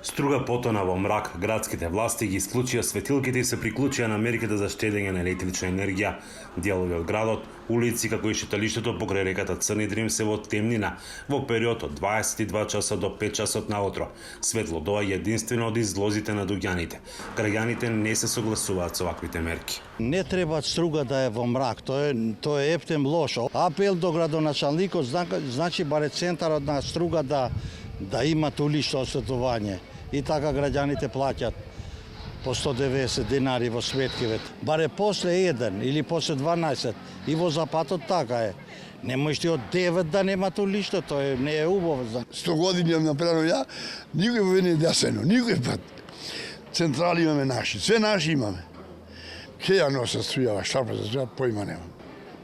Струга потона во мрак, градските власти ги исклучија светилките и се приклучија на мерките за штедење на електрична енергија. Делови од градот, улици како и шеталиштето покрај реката Црни Дрим се во темнина во период од 22 часа до 5 часот наутро. Светло доаѓа единствено од излозите на дуѓаните. Граѓаните не се согласуваат со ваквите мерки. Не треба струга да е во мрак, тоа е ептем лошо. Апел до градоначалникот, значи баре центарот на струга да имат улично осветлување. И така граѓаните плаќат по 190 динари во светкивет. Баре после 1 или после 12 и во запатот така е. Не можеш од 9 да немат улично, тоа не е убаво. 100 години имам направено ја, никој во не е десено, никој пат. Централи имаме наши, све наши имаме. Ке ја носа струјава, шарпа за струја, поима немам.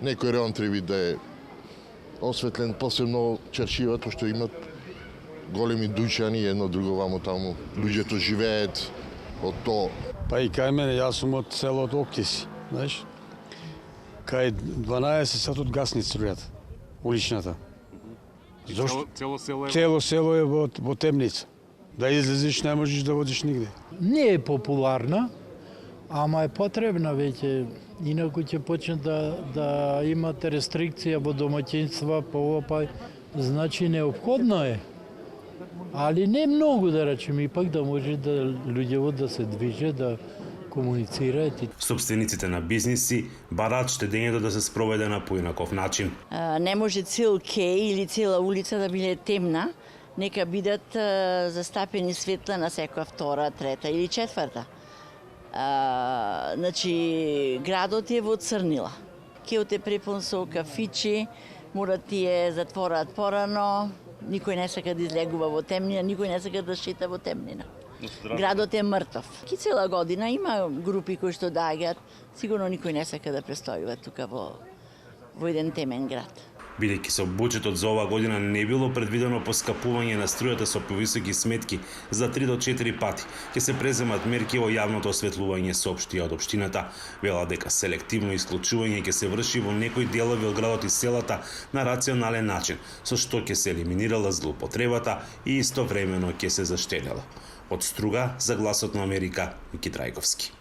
Некој реон треба да е осветлен, посебно чаршивата што имат големи дуќани, едно друго вамо таму. Луѓето живеат од тоа. Па и кај мене, јас сум од селото Октиси, знаеш? Кај 12 сатот гасни струјата, уличната. Зошто? Цело село е во темница. Да излезеш не можеш да водиш нигде. Не е популарна, ама е потребна веќе. Инаку ќе почне да имате рестрикција во домаќинства, по ова па значи неопходно е. Али не многу да речем, ипак да може да луѓето да се движат, да комуницираат. Собствениците на бизниси бараат штедењето да се спроведе на поинаков начин. Не може цел кеј или цела улица да биде темна, нека бидат застапени светла на секоја втора, трета или четврта. Значи, градот е во црнила. Кеот е препун со кафичи, мора тие затвораат порано, никој не сака да излегува во темнина, никој не сака да шета во темнина. Градот е мртов. Ки цела година има групи кои што доаѓаат, сигурно никој не сака да престојува тука во еден темен град. Бидејќи со буџетот за оваа година не било предвидено поскапување на струјата со повисоки сметки за 3 до 4 пати, ќе се преземат мерки во јавното осветлување, соопштија од општината. Вела дека селективно исклучување ќе се врши во некои делови од градот и селата на рационален начин, со што ќе се елиминирала злоупотребата и истовремено ќе се заштедела. Од Струга за Гласот на Америка, Мики Трајковски.